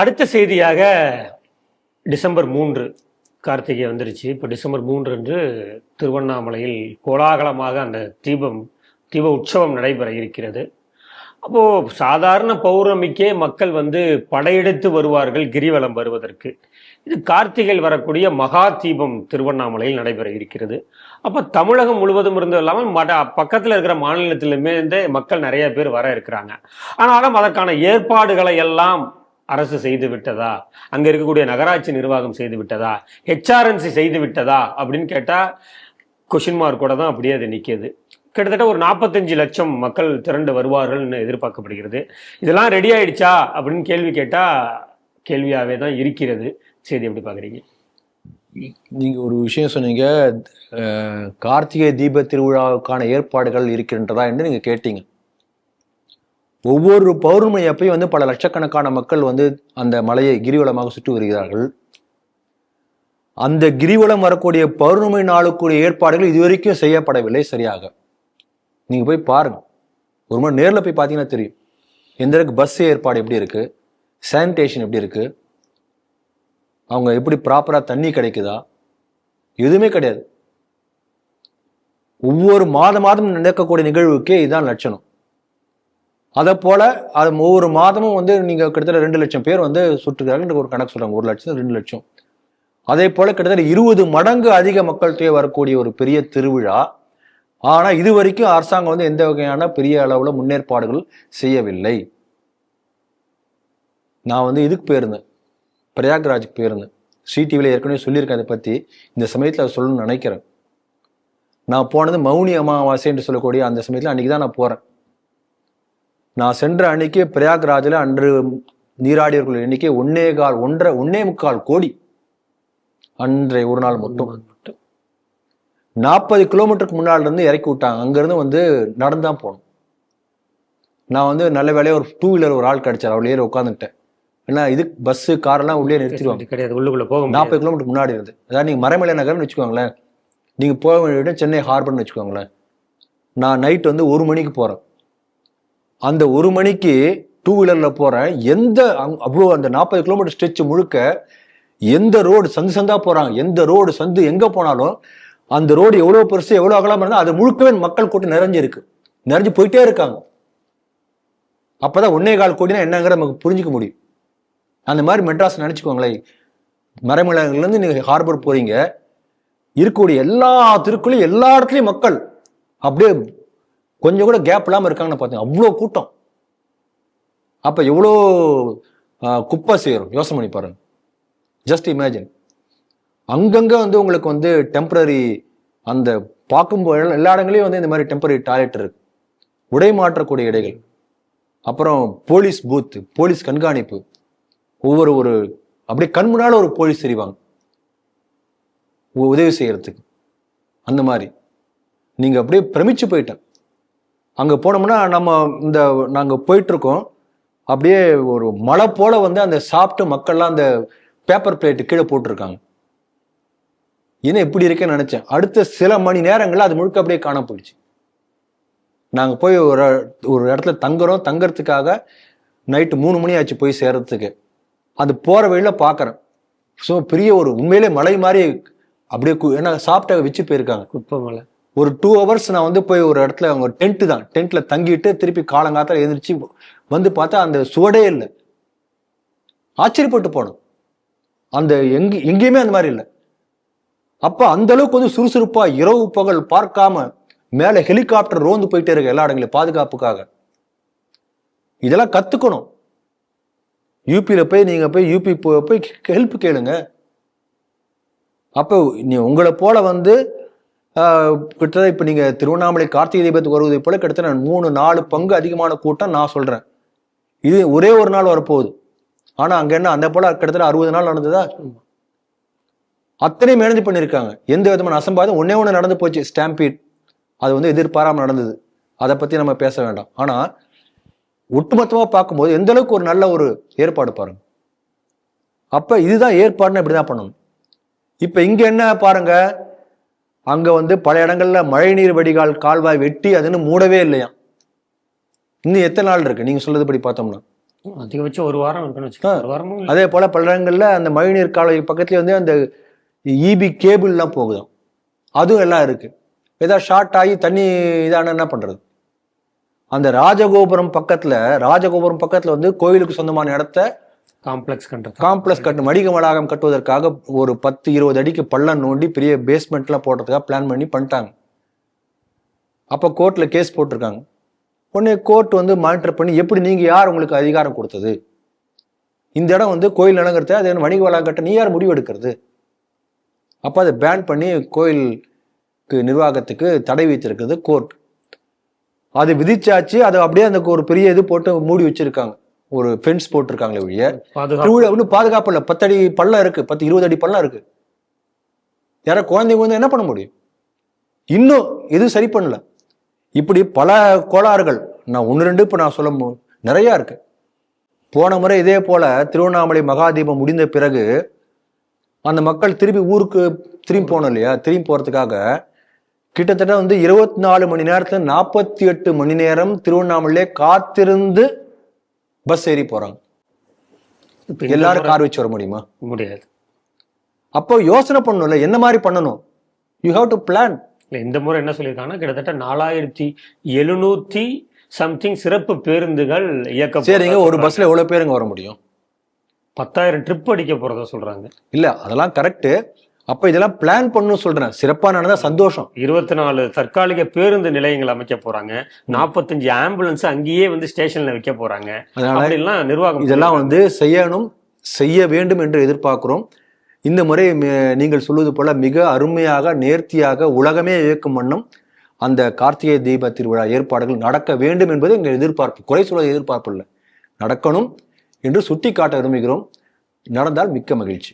அடுத்த செய்தியாக டிசம்பர் 3 கார்த்திகை வந்துருச்சு. இப்போ டிசம்பர் 3 அன்று திருவண்ணாமலையில் கோலாகலமாக அந்த தீப உற்சவம் நடைபெற இருக்கிறது. அப்போது சாதாரண பௌர்ணமிக்கே மக்கள் படையெடுத்து வருவார்கள் கிரிவலம் வருவதற்கு. இது கார்த்திகையில் வரக்கூடிய மகா தீபம் திருவண்ணாமலையில் நடைபெற இருக்கிறது. அப்போ தமிழகம் முழுவதும் இருந்து இல்லாமல் பக்கத்தில் இருக்கிற மாநிலத்திலுமே மக்கள் நிறைய பேர் வர இருக்கிறாங்க. ஆனாலும் அதற்கான ஏற்பாடுகளை எல்லாம் அரசு செய்து விட்டதா, அங்க இருக்கக்கூடிய நகராட்சி நிர்வாகம் செய்து விட்டதா, ஹெச்ஆர்என்சி செய்து விட்டதா அப்படின்னு கேட்டா கொஷின் மார்க்கோட தான் அப்படியே அது நிற்கிது. கிட்டத்தட்ட ஒரு 45 லட்சம் மக்கள் திரண்டு வருவார்கள்னு எதிர்பார்க்கப்படுகிறது. இதெல்லாம் ரெடி ஆயிடுச்சா அப்படின்னு கேள்வி கேட்டா கேள்வியாவே தான் இருக்கிறது. செய்தி எப்படி பாக்குறீங்க? நீங்க ஒரு விஷயம் சொன்னீங்க, கார்த்திகை தீப திருவிழாவுக்கான ஏற்பாடுகள் இருக்கின்றதா என்று நீங்க கேட்டீங்க. ஒவ்வொரு பௌர்ணமி அப்பயும் பல லட்சக்கணக்கான மக்கள் அந்த மலையை கிரிவலமாக சுற்றி வருகிறார்கள். அந்த கிரிவலம் வரக்கூடிய பௌர்ணமி நாளுக்குரிய ஏற்பாடுகள் இதுவரைக்கும் செய்யப்படவில்லை சரியாக. நீங்க போய் பாருங்க, ஒரு மாதிரி நேரில் போய் பார்த்தீங்கன்னா தெரியும் எந்த அளவுக்கு பஸ் ஏற்பாடு எப்படி இருக்கு, சானிடேஷன் எப்படி இருக்கு, அவங்க எப்படி ப்ராப்பரா தண்ணி கிடைக்குதா, எதுவுமே கிடையாது. ஒவ்வொரு மாதம் நடக்கக்கூடிய நிகழ்வுக்கே இதுதான் லட்சணம். அதை போல அது ஒவ்வொரு மாதமும் நீங்க கிட்டத்தட்ட 2 லட்சம் பேர் சுற்றுகிறார்கள் ஒரு கணக்கு சொல்றாங்க. 1 லட்சம் 2 லட்சம். அதே போல கிட்டத்தட்ட 20 மடங்கு அதிக மக்கள் தொகை வரக்கூடிய ஒரு பெரிய திருவிழா. ஆனா இது வரைக்கும் அரசாங்கம் எந்த வகையான பெரிய அளவுல முன்னேற்பாடுகள் செய்யவில்லை. நான் இதுக்கு போயிருந்தேன், பிரயாக்ராஜுக்கு போயிருந்தேன். ஸ்ரீடிவில ஏற்கனவே சொல்லியிருக்கேன். அதை பத்தி இந்த சமயத்துல அதை சொல்லணும்னு நினைக்கிறேன். நான் போனது மௌனி அமாவாசை என்று சொல்லக்கூடிய அந்த சமயத்துல அன்னைக்குதான் நான் போறேன். நான் சென்ற அன்னைக்கு பிரயாக்ராஜில் அன்று நீராடியவர்கள் எண்ணிக்கை 1.25 கோடி. அன்றைய ஒரு நாள் மட்டும் 40 கிலோமீட்டருக்கு முன்னாடி இருந்து இறக்கி விட்டாங்க. அங்கிருந்து நடந்துதான் போகணும். நான் நல்ல வேலையா ஒரு 2 வீலர் ஒரு ஆள் கிடைச்சார், அவள் ஏறி உட்காந்துட்டேன். ஏன்னா இதுக்கு பஸ் காரெல்லாம் உள்ளே நிறுத்திடுவாங்க கிடையாது, உள்ளுக்குள்ள போக 40 கிலோமீட்டருக்கு முன்னாடி இருந்து. அதாவது நீங்க மறைமலை நகர்னு வச்சுக்கோங்களேன், நீங்க போக வேண்டிய சென்னை ஹார்பர்னு வச்சுக்கோங்களேன். நான் நைட் 1 மணிக்கு போறேன். அந்த 1 மணிக்கு 2 வீலர்ல போறேன். அவ்வளோ அந்த 40 கிலோமீட்டர் ஸ்ட்ரெச் முழுக்க எந்த ரோடு சந்தா போறாங்க, எந்த ரோடு சந்து எங்க போனாலும் அந்த ரோடு எவ்வளவு பெருசு எவ்வளவு அகலமா இருந்தா அது முழுக்கவே மக்கள் கூட்டம் நிறைஞ்சு போயிட்டே இருக்காங்க. அப்பதான் 1.25 கோடினா என்னங்கிற நமக்கு புரிஞ்சுக்க முடியும். அந்த மாதிரி மெட்ராஸ் நினைச்சுக்கோங்களேன். மறைமலையில இருந்து நீங்க ஹார்பர் போறீங்க, இருக்கக்கூடிய எல்லா தெருக்குள்ளயும் எல்லா இடத்துலயும் மக்கள் அப்படியே கொஞ்சம் கூட கேப் இல்லாம இருக்காங்கன்னு பார்த்தீங்க. அவ்வளோ கூட்டம். அப்ப எவ்வளோ குப்பை சேரும் யோசனை பண்ணி பாருங்க. Just imagine. அங்கங்க உங்களுக்கு டெம்பரரி அந்த பார்க்கும்போது எல்லா இடங்களையும் இந்த மாதிரி டெம்பரரி டாய்லெட் இருக்கு, உடை மாற்றக்கூடிய இடைகள், அப்புறம் போலீஸ் பூத், போலீஸ் கண்காணிப்பு, ஒரு அப்படியே கண் முன்னால ஒரு போலீஸ் தெரிவாங்க உதவி செய்யறதுக்கு. அந்த மாதிரி நீங்க அப்படியே பிரமிச்சு போயிட்டேன். அங்க போனோம்னா நாங்க போயிட்டு இருக்கோம், அப்படியே ஒரு மழை போல அந்த சாப்பிட்டு மக்கள்லாம் அந்த பேப்பர் பிளேட் கீழே போட்டிருக்காங்க. என்ன இப்படி இருக்கேன்னு நினைச்சேன். அடுத்த சில மணி நேரங்கள்ல அது முழுக்க அப்படியே காண போயிடுச்சு. நாங்க போய் ஒரு இடத்துல தங்கறதுக்காக நைட்டு 3 மணி ஆச்சு போய் சேர்றதுக்கு. அது போற வழியில பாக்குறேன், ஸோ பெரிய ஒரு உண்மையிலே மலை மாதிரி அப்படியே ஏன்னா சாப்பிட்ட வச்சு போயிருக்காங்க. குப்பமலை. ஒரு 2 ஹவர்ஸ் நான் போய் ஒரு இடத்துல அவங்க டென்ட்ல தங்கிட்டு திருப்பி காலங்காத்தால எழுந்திரிச்சு பார்த்தா அந்த சுவடே இல்லை. ஆச்சரியப்பட்டு போனோம். அந்த எங்கேயுமே அந்த மாதிரி இல்லை. அப்ப அந்த அளவுக்கு சுறுசுறுப்பா இரவு பகல் பார்க்காம மேல ஹெலிகாப்டர் ரோந்து போயிட்டே இருக்கு எல்லா இடங்களையும் பாதுகாப்புக்காக. இதெல்லாம் கத்துக்கணும். யூபியில நீங்க போய் யூபி போய் ஹெல்ப் கேளுங்க. அப்போ உங்களை போல கிட்டத்தட்ட இப்ப நீங்க திருவண்ணாமலை கார்த்திகை தீபத்துக்கு வருவதை போல கிட்டத்தட்ட 3-4 பங்கு அதிகமான கூட்டம் நான் சொல்றேன். இது ஒரே ஒரு நாள் வரப்போகுது. ஆனா அங்க என்ன அந்த போல கிட்டத்தட்ட 60 நாள் நடந்ததா? அத்தனை மேனேஜ் பண்ணிருக்காங்க. எந்த விதமான அசம்பாதம் ஒண்ணு நடந்து போச்சு, ஸ்டாம்பீட். அது எதிர்பாராம நடந்தது. அதை பத்தி நம்ம பேச வேண்டாம். ஆனா ஒட்டுமொத்தமா பார்க்கும்போது எந்த அளவுக்கு ஒரு நல்ல ஒரு ஏற்பாடு பாருங்க. அப்ப இதுதான் ஏற்பாடுன்னு இப்படிதான் பண்ணணும். இப்ப இங்க என்ன பாருங்க, அங்க பல இடங்கள்ல மழைநீர் வடிகால் கால்வாய் வெட்டி அதுன்னு மூடவே இல்லையா. இன்னும் எத்தனை நாள் இருக்கு நீங்க சொல்றது படி பார்த்தோம்னா? அதிகபட்சம் ஒரு வாரம் இருக்குன்னு வச்சுக்கோங்க. ஒரு வாரமும் இல்ல. அதே போல பல இடங்கள்ல அந்த மழைநீர் கால்வாய் பக்கத்துல வந்து அந்த இபி கேபிள்லாம் போகுதாம், அதுவும் எல்லாம் இருக்கு. ஏதாவது ஷார்ட் ஆகி தண்ணி இதான என்ன பண்றது? அந்த ராஜகோபுரம் பக்கத்துல வந்து கோயிலுக்கு சொந்தமான இடத்த காம்ப்ளெக்ஸ் கட்டு வணிக வளாகம் கட்டுவதற்காக ஒரு 10-20 அடிக்கு பள்ளம் நோண்டி பெரிய பேஸ்மெண்ட்லாம் போடுறதுக்காக பிளான் பண்ணிட்டாங்க. அப்ப கோர்ட்ல கேஸ் போட்டிருக்காங்க. உடனே கோர்ட் வந்து மானிட்டர் பண்ணி, எப்படி நீங்க யார் உங்களுக்கு அதிகாரம் கொடுத்தது? இந்த இடம் வந்து கோயில் நிலங்கிறது, அது வணிக வளாகம் கட்ட நீ யார் முடிவு எடுக்கிறது? அப்ப அதை பேன் பண்ணி கோயிலுக்கு நிர்வாகத்துக்கு தடை வைத்திருக்கிறது கோர்ட். அது விதிச்சாச்சு. அதை அப்படியே அந்த ஒரு பெரிய இது போட்டு மூடி வச்சிருக்காங்க, ஒரு ஃபென்ஸ் போட்டிருக்காங்களே ஒழிய ஒன்றும் பாதுகாப்பு இல்லை. 10 அடி பள்ளம் இருக்கு, 10-20 அடி பள்ளம் இருக்கு. யாரா குழந்தைங்க வந்து என்ன பண்ண முடியும்? இன்னும் எதுவும் சரி பண்ணல. இப்படி பல கோளாறுகள், நான் 1-2 இப்ப நான் சொல்ல நிறைய இருக்கு. போன முறை இதே போல திருவண்ணாமலை மகாதீபம் முடிந்த பிறகு அந்த மக்கள் திரும்பி ஊருக்கு போனோம் இல்லையா? திரும்பி போறதுக்காக கிட்டத்தட்ட வந்து 24 மணி நேரத்துல 48 மணி நேரம் திருவண்ணாமலையிலே காத்திருந்து பஸ் ஏறி போறாங்க. எல்லாரும் கார் வச்சு வர முடியுமா? முடியாது. அப்போ யோசனை பண்ணணும்ல, என்ன மாதிரி பண்ணணும்? You have to plan. இந்த முறை என்ன சொல்லியிருக்காங்கன்னா, கிட்டத்தட்ட 4700 சம்திங் சிறப்பு பேருந்துகள் இயக்க. சரிங்க, ஒரு பஸ்ல எவ்வளவு பேருங்க வர முடியும்? 10,000 ட்ரிப் அடிக்க போறதா சொல்றாங்க. இல்ல, அதெல்லாம் கரெக்ட். அப்ப இதெல்லாம் பிளான் பண்ணணும் சொல்றேன். சிறப்பா நடந்தா சந்தோஷம். 24 தற்காலிக பேருந்து நிலையங்கள் அமைக்க போறாங்க. 45 ஆம்புலன்ஸ் அங்கேயே வந்து ஸ்டேஷன்ல வைக்க போறாங்க. அதனால நிர்வாகம் இதெல்லாம் வந்து செய்ய வேண்டும் என்று எதிர்பார்க்கிறோம். இந்த முறை நீங்கள் சொல்வது போல மிக அருமையாக, நேர்த்தியாக, உலகமே இயக்கும் வண்ணம் அந்த கார்த்திகை தீப திருவிழா ஏற்பாடுகள் நடக்க வேண்டும் என்பது எங்கள் எதிர்பார்ப்பு. குறை சொல்வது எதிர்பார்ப்பு இல்லை, நடக்கணும் என்று சுட்டி காட்ட விரும்புகிறோம். நடந்தால் மிக்க மகிழ்ச்சி.